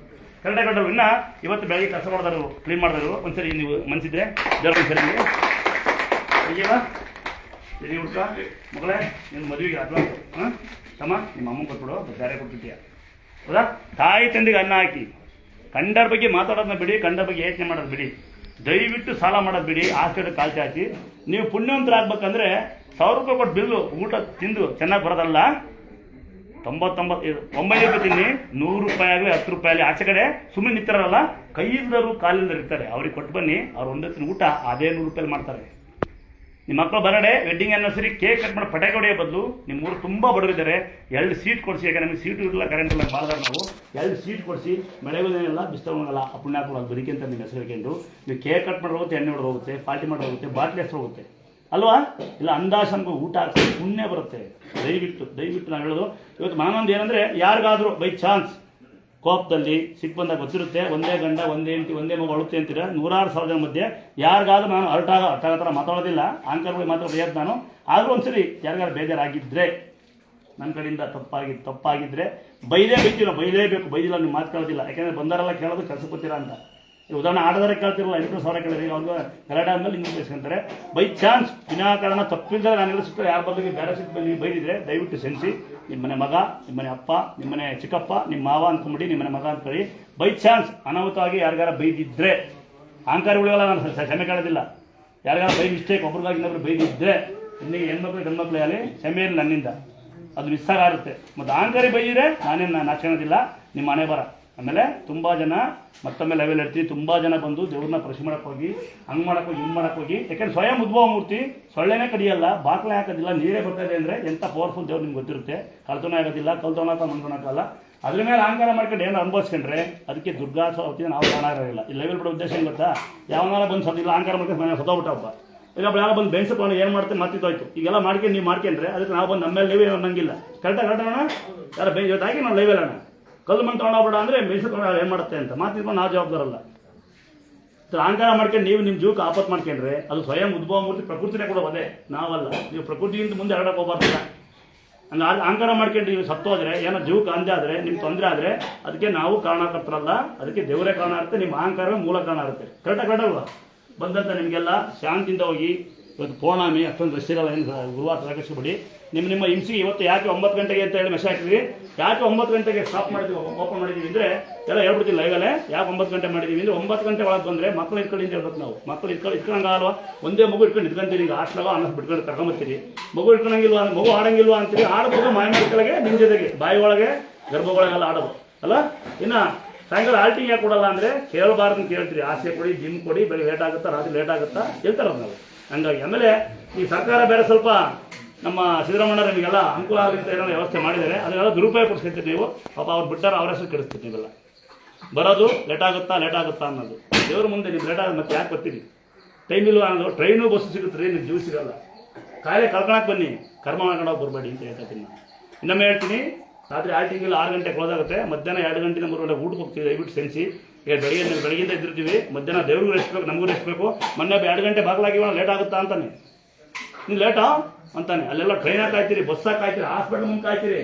ಕರೆಕ್ಟಾಗಿ ಕೊಟ್ಟರು. ಇನ್ನು ಇವತ್ತು ಬೆಳಗ್ಗೆ ಕಸ ಮಾಡಿದ್ರು, ಕ್ಲೀನ್ ಮಾಡಿದ್ರು. ಒಂದ್ಸರಿ ನೀವು ಮನಸ್ಸಿದ್ರೆ ದೇವ್ರ ಸರಿ ಇದೆಯಲ್ಲ, ಸರಿ ಹುಡ್ಕ ಮಗಳೇ, ನಿನ್ನ ಮದುವೆಗೆ ಅಡ್ವಾನ್ಸ್ ತಮ್ಮ ನಿಮ್ಮ ಅಮ್ಮ ಕೊಟ್ಬಿಡು, ಬೇರೆ ಕೊಟ್ಬಿಟ್ಟಿಯ. ಹೌದಾ? ತಾಯಿ ತಂದೆಗೆ ಅನ್ನ ಹಾಕಿ, ಕಂಡರ ಬಗ್ಗೆ ಮಾತಾಡೋದನ್ನ ಬಿಡಿ, ಕಂಡರ ಬಗ್ಗೆ ಯೋಚನೆ ಮಾಡೋದು ಬಿಡಿ. ದಯವಿಟ್ಟು ಸಾಲ ಮಾಡೋದು ಬಿಡಿ. ಆಸ್ತಿ ಕಾಲ್ ಚಾಚಿ ನೀವು ಪುಣ್ಯವಂತರಾಗಬೇಕಂದ್ರೆ 1000 ರೂಪಾಯಿ ಕೊಟ್ಟು ಬಿಲ್ಲು ಊಟ ತಿಂದು ಚೆನ್ನಾಗಿ ಬರೋದಲ್ಲ. 900 ರೂಪಾಯಿ ತಿನ್ನಿ, 100 ರೂಪಾಯಿ ಆಗಲಿ 10 ರೂಪಾಯಿ ಆಗಲಿ. ಆಚೆ ಕಡೆ ಸುಮ್ಮನೆ ನಿಂತಿರಲ್ಲ, ಕೈಯಿಂದರು ಕಾಲಿಂದರು ಇರ್ತಾರೆ. ಅವ್ರಿಗೆ ಕೊಟ್ಟು ಬನ್ನಿ, ಅವ್ರು ಒಂದೊತ್ತಿನ ಊಟ ಅದೇ 100 ರೂಪಾಯಿ ಮಾಡ್ತಾರೆ. ನಿಮ್ಮ ಮಕ್ಕಳು ಬರಡೆ, ವೆಡ್ಡಿಂಗ್ ಆ್ಯನಿವರ್ಸರಿ ಕೇಕ್ ಕಟ್ ಮಾಡಿ ಪಟಾಕಿ ಹೊಡೆಯೋ ಬದಲು ನಿಮ್ಮೂರು ತುಂಬ ಬಡವರಿದ್ದಾರೆ, 2 ಸೀಟ್ ಕೊಡಿಸಿ. ಯಾಕೆ ನಮಗೆ ಸೀಟು ಇರಲ್ಲ, ಕರೆಂಟ್ ಇಲ್ಲ, ಬಾಳದಾರ ನಾವು 2 ಸೀಟ್ ಕೊಡಿಸಿ. ಮಳೆಗೋದೇನಿಲ್ಲ, ಬಿಸ್ತವಲ್ಲ, ಆ ಪುಣ್ಯ ಹಾಕೋದು ಅದು ಬದುಕಿ ಅಂತ ನಿಮ್ಮ ಹೆಸರು ಹೇಳ್ಕೊಂಡು ನೀವು ಕೇಕ್ ಕಟ್ ಮಾಡಿ ಹೋಗುತ್ತೆ, ಎಣ್ಣೆ ಹೊಡೆದು ಹೋಗುತ್ತೆ, ಪಾರ್ಟಿ ಮಾಡಿ ಹೋಗುತ್ತೆ, ಬಾಟ್ಲಿ ಹೆಸರು ಹೋಗುತ್ತೆ ಅಲ್ವಾ? ಇಲ್ಲ ಅಂದಾಜು ಊಟ ಹಾಕಿ ಪುಣ್ಯ ಬರುತ್ತೆ. ದಯವಿಟ್ಟು ನಾನು ಹೇಳೋದು ಇವತ್ತು ಮಾನೊಂದು ಏನಂದರೆ, ಯಾರಿಗಾದರೂ ಬೈ ಚಾನ್ಸ್ ಕೋಪದಲ್ಲಿ ಸಿಟ್ಟು ಬಂದಾಗ ಗೊತ್ತಿರುತ್ತೆ, ಒಂದೇ ಗಂಡ, ಒಂದೇ ಹೆಂಡತಿ, ಒಂದೇ ಮಗು ಅಳುತ್ತೆ ಅಂತೀರ. 100,000 ಜನ ಮಧ್ಯೆ ಯಾರಿಗಾದ್ರೂ ನಾನು ಅರ್ಟಾಗೋ ಥರ ಮಾತಾಡೋದಿಲ್ಲ. ಆಂಕರ್ಗಳಿಗೆ ಮಾತ್ರ ಬೈಯೋದು ನಾನು. ಆದರೂ ಒಂದ್ಸರಿ ಯಾರಿಗಾರು ಬೇಜಾರಾಗಿದ್ದರೆ, ನನ್ನ ಕಡೆಯಿಂದ ತಪ್ಪಾಗಿದ್ದರೆ ಬೈಲೇಬೇಕು. ಬೈದಿಲ್ಲ ನೀವು ಮಾತು ಕೇಳೋದಿಲ್ಲ. ಯಾಕೆಂದರೆ ಬಂದಾರೆಲ್ಲ ಕೇಳೋದು ಕೆಲಸಕ್ಕೆ ಬರ್ತೀರಾ ಅಂತ. ಉದಾಹರಣೆ ಆಡೋದ್ರೆ ಕೇಳ್ತಿರಲ್ಲ, 8,000 ಕೇಳಿದ್ರೆ ಅವ್ರಿಗೆ ಗಲಾಟೆ ಆದಮೇಲೆ ಹಿಂಗೆ ಬೇಸ್ಕೊಂತಾರೆ. ಬೈ ಚಾನ್ಸ್ ವಿನಾಕಾರಣ ತಪ್ಪಿಲ್ಲದೆ ನಾನು ಸಿಕ್ಕರೆ ಯಾರ ಬದಲಿಗೆ ಬೇರೆ ಸಿಕ್ಕ ನೀವು ಬೈದಿದ್ರೆ ದಯವಿಟ್ಟು ಸೆನ್ಸಿ. ನಿಮ್ಮನೆ ಮಗ, ನಿಮ್ಮನೆ ಅಪ್ಪ, ನಿಮ್ಮನೆ ಚಿಕ್ಕಪ್ಪ, ನಿಮ್ಮ ಮಾವ ಅಂದ್ಕೊಂಬಿಡಿ, ನಿಮ್ಮನೆ ಮಗ ಅಂದ್ಕೊಳ್ಳಿ. ಬೈ ಚಾನ್ಸ್ ಅನಾಹುತವಾಗಿ ಯಾರಿಗಾರ ಬೈದಿದ್ರೆ, ಅಹಂಕಾರ ಉಳಿಯೋಲ್ಲ, ನಾನು ಕ್ಷಮೆ ಕೇಳೋದಿಲ್ಲ. ಯಾರಿಗಾರ ಬೈ ಮಿಸ್ಟೇಕ್ ಒಬ್ರಿಗಾಗಿ ಇನ್ನೊಬ್ರು ಬೈದಿದ್ರೆ, ಇನ್ನೀಗ ಹೆಣ್ಮಕ್ಳು ಗಂಡ್ಮಕ್ಳು ಆಗಲಿ ಕ್ಷಮೆ ಇಲ್ಲ ನನ್ನಿಂದ, ಅದು ಮಿಸ್ ಆಗುತ್ತೆ. ಮತ್ತು ಅಹಂಕಾರಿ ಬೈದಿದ್ರೆ ನಾನೇನು ನಾಚ್ಕೊಳ್ಳೋದಿಲ್ಲ, ನಿಮ್ಮ ಮನೆ ಬರ. ಆಮೇಲೆ ತುಂಬ ಜನ ಮತ್ತೊಮ್ಮೆ ಲೆವೆಲ್ ಇರ್ತೀವಿ. ತುಂಬ ಜನ ಬಂದು ದೇವ್ರನ್ನ ಪ್ರಶ್ನೆ ಮಾಡಕ್ಕೆ ಹೋಗಿ, ಹಂಗೆ ಮಾಡಕ್ಕೆ ಹೋಗಿ, ಹಿಂಗೆ ಮಾಡಕ್ಕೆ ಹೋಗಿ. ಯಾಕೆಂದ್ರೆ ಸ್ವಯಂ ಉದ್ಭವ ಮೂರ್ತಿ ಸೊಳ್ಳೆನೇ ಕಡಿಯಲ್ಲ, ಬಾಕ್ಲೆ ಹಾಕೋದಿಲ್ಲ, ನೀರೇ ಬರ್ತಾಯಿದೆ ಅಂದರೆ ಎಂಥ ಪವರ್ಫುಲ್ ದೇವ್ರು ನಿಮ್ಗೆ ಗೊತ್ತಿರುತ್ತೆ. ಕಳ್ತನ ಆಗೋದಿಲ್ಲ, ಕಲ್ತೋಣಕ ಮನ್ಕೊಳಕ್ಕಲ್ಲ. ಅದ್ರ ಮೇಲೆ ಅಹಂಕಾರ ಮಾಡ್ಕೊಂಡು ಏನೋ ಅನುಭವಿಸ್ಕೊಂಡ್ರೆ ಅದಕ್ಕೆ ದುರ್ಗಾ ಸವತಿ ನಾವು ಕಾಣಾಗಿರಲಿಲ್ಲ. ಈ ಲೆವೆಲ್ ಬಿಡೋ ಉದ್ದೇಶ ಏನು ಗೊತ್ತಾ? ಯಾವನಾರ ಬಂದು ಸದಿಲ್ಲ ಅಹಂಕಾರ ಮಾಡ್ಕೊಂಡು ಮನೆ ಹೊತ್ತೋಗ್ಬಿಟ್ಟಪ್ಪ. ಈಗ ಯಾರೋ ಬಂದು ಬೆಳೆಸ್ಕೊಂಡು ಏನು ಮಾಡ್ತೀನಿ ಮಾತಿತ್ತೋಯ್ತು. ಈಗೆಲ್ಲ ಮಾಡ್ಕೊಂಡು ನೀವು ಮಾಡ್ಕೊಂಡ್ರೆ ಅದಕ್ಕೆ ನಾವು ಬಂದು ನಮ್ಮ ಮೇಲೆ ಲೈವೇ ಅನ್ನಂಗಿಲ್ಲ. ಕರೆಕ್ಟಾಗಿ ಯಾರು ಇವತ್ತಾಗಿ ನಾವು ಲೈವ್ ಅಣ್ಣ ಕಲ್ಲು ಮಣ್ಣು ತೊಗೊಂಡೋಗ್ಬೇಡ ಅಂದರೆ ಮೆಣಸು ತೊಗೊಂಡು ಏನು ಮಾಡುತ್ತೆ ಅಂತ ಮಾತಿದ್ಕೊಂಡು ನಾವು ಜವಾಬ್ದಾರಲ್ಲ. ಅಹಂಕಾರ ಮಾಡ್ಕೊಂಡು ನೀವು ನಿಮ್ಮ ಜೀವಕ್ಕೆ ಆಪತ್ತು ಮಾಡ್ಕೊಂಡ್ರೆ ಅದು ಸ್ವಯಂ ಉದ್ಭವ ಮೂರ್ತಿ ಪ್ರಕೃತಿನೇ ಕೂಡ ಅದೇ, ನಾವಲ್ಲ. ನೀವು ಪ್ರಕೃತಿಗಿಂತ ಮುಂದೆ ಹರಡಕ್ಕೆ ಹೋಗ್ಬಾರ್ದಿಲ್ಲ. ಹಂಗೆ ಅಹಂಕಾರ ಮಾಡ್ಕೊಂಡು ನೀವು ಸತ್ತೋದ್ರೆ ಏನೋ ಜೀವಕ್ಕೆ ಅಂದೆ ಆದರೆ ನಿಮ್ಗೆ ತೊಂದರೆ ಆದರೆ ಅದಕ್ಕೆ ನಾವು ಕಾರಣಕರ್ತರಲ್ಲ, ಅದಕ್ಕೆ ದೇವರೇ ಕಾರಣ ಇರುತ್ತೆ, ನಿಮ್ಮ ಅಹಂಕಾರವೇ ಮೂಲ ಕಾರಣ ಇರುತ್ತೆ. ಕರೆಕ್ಟಲ್ವಾ? ಬಂದಂತ ನಿಮಗೆಲ್ಲ ಶಾಂತಿಯಿಂದ ಹೋಗಿ. ಇವತ್ತು ಪೌರ್ಣಮಿ, ಅಷ್ಟೊಂದು ರಶ್ ಇರಲ್ಲ, ಏನು ಗುರುವಾರ ತಲೆಕೆಡಿಸ್ಬಿಡಿ. ನಿಮ್ಮ ಹಿಂಸಿಗೆ ಇವತ್ತು ಯಾಕೆ 9 ಗಂಟೆಗೆ ಅಂತ ಹೇಳಿ ಮೆಸೇಜ್ ಹಾಕಿದ್ವಿ, ಯಾಕೆ 9 ಗಂಟೆಗೆ ಸ್ಟಾಪ್ ಮಾಡಿದ್ವಿ, ಓಪನ್ ಮಾಡಿದ್ದೀವಿ ಅಂದರೆ ಎಲ್ಲ ಹೇಳ್ಬಿಡ್ತೀವಿ ಲೈವಲ್ಲೇ. ಯಾಕೆ 9 ಗಂಟೆ ಮಾಡಿದ್ದೀವಿ ಅಂದರೆ 9 ಗಂಟೆ ಒಳಗೆ ಬಂದರೆ ಮಕ್ಕಳು ಇಟ್ಕೊಳ್ಳಿ ಅಂತ ಹೇಳ್ಬೇಕು ನಾವು. ಮಕ್ಕಳು ಇಟ್ಕೊಂಡಂಗಲ್ವಾ? ಒಂದೇ ಮಗು ಇಟ್ಕೊಂಡು ಇಟ್ಕೊಂತೀರಿ. ಈಗ ಹಾಸ್ಟೆಲ್ ಅನ್ನೋದು ಬಿಟ್ಕೊಂಡು ಕರ್ಕೊಂಬತ್ತೀರಿ. ಮಗು ಇಟ್ಕೊಂಡಂಗಿಲ್ವಾ, ಮಗು ಆಡಂಗಿಲ್ವಾ ಅಂತೀರಿ. ಆಡ್ಬೋದು ಮಾಯ ಮಕ್ಕಳಿಗೆ ನಿಮ್ಮ ಜೊತೆಗೆ ಬಾಯಿ ಒಳಗೆ ಗರ್ಭೊಳಗೆಲ್ಲ ಆಡೋದು ಅಲ್ಲ. ಇನ್ನು ಸಾಯಂಕಾಲ ಆಲ್ಟಿಂಗ್ ಯಾಕೆ ಕೊಡಲ್ಲ ಅಂದರೆ ಕೇಳಬಾರ್ದು ಕೇಳ್ತೀರಿ. ಆಸೆ ಕೊಡಿ, ಜಿಮ್ ಕೊಡಿ, ಬೆಳಿಗ್ಗೆ ಲೇಟ್ ಆಗುತ್ತಾ, ರಾತ್ರಿ ಲೇಟ್ ಆಗುತ್ತಾ ಹೇಳ್ತಾರ ನಾವು. ಹಂಗಾಗಿ ಆಮೇಲೆ ಈ ಸರ್ಕಾರ ಬೇರೆ ಸ್ವಲ್ಪ ನಮ್ಮ ಸಿದ್ದರಾಮಯ್ಯ ನಿಮಗೆಲ್ಲ ಅನುಕೂಲ ಆಗುತ್ತೆ ಏನೋ ವ್ಯವಸ್ಥೆ ಮಾಡಿದ್ದಾರೆ, ಅದನ್ನೆಲ್ಲ ದುರುಪಯೋಗ ಪಡಿಸ್ಕೊಳ್ತೀರಿ ನೀವು. ಪಾಪ ಅವ್ರು ಬಿಟ್ಟಾರೆ ಅವ್ರ ಹೆಸರು ಕೆಡಿಸ್ತೀರಿ ನೀವೆಲ್ಲ. ಬರೋದು ಲೇಟ್ ಆಗುತ್ತಾ ಅನ್ನೋದು ದೇವ್ರ ಮುಂದೆ ನೀವು ಲೇಟ್ ಆಗೋದು ಮತ್ತೆ ಯಾಕೆ ಬರ್ತೀರಿ? ಟೈಮ್ ಇಲ್ವಾ ಅನ್ನೋದು. ಟ್ರೈನು ಬಸ್ಸು ಸಿಗುತ್ತೆ ರೀ, ನೀವು ಜೀವ ಸಿಗಲ್ಲ. ಕಾಯಿಲೆ ಕಳ್ಕೊಳಕ್ಕೆ ಬನ್ನಿ, ಕರ್ಮ ಮಾಡ್ಕೊಂಡೋಗಿ ಬರಬೇಡಿ ಅಂತ ಹೇಳ್ತೀನಿ. ಇನ್ನೊಮ್ಮೆ ಹೇಳ್ತೀನಿ, ರಾತ್ರಿ ಆಲ್ಟಿಂಗಿಲ್ಲ 6 ಗಂಟೆ ಕ್ಲೋಸ್ ಆಗುತ್ತೆ. ಮಧ್ಯಾಹ್ನ 2 ಗಂಟೆಯಿಂದ 3 ಗಂಟೆ ಊಟಕ್ಕೆ ಹೋಗ್ತೀವಿ. ದಯವಿಟ್ಟು ಸೆನ್ಸಿ. ಈಗ ಬೆಳಗ್ಗೆಯಿಂದ ಇದ್ದಿರ್ತೀವಿ, ಮಧ್ಯಾಹ್ನ ದೇವ್ರಿಗೂ ರೆಸ್ಟ್ ಬೇಕು, ನಮಗೂ ರೆಸ್ಟ್ ಬೇಕು. ಮೊನ್ನೆ 2 ಗಂಟೆ ಬಾಗಿಲಾಗಿವ ಲೇಟ್ ಆಗುತ್ತಾ ಅಂತಾನೆ. ನೀವು ಲೇಟಾ ಅಂತಾನೆ. ಅಲ್ಲೆಲ್ಲ ಟ್ರೈನಾಗಿ ಕಾಯ್ತೀರಿ, ಬಸ್ಸಾಗಿ ಕಾಯ್ತೀರಿ, ಹಾಸ್ಪಿಟಲ್ ಮುಂದೆ ಕಾಯ್ತೀರಿ,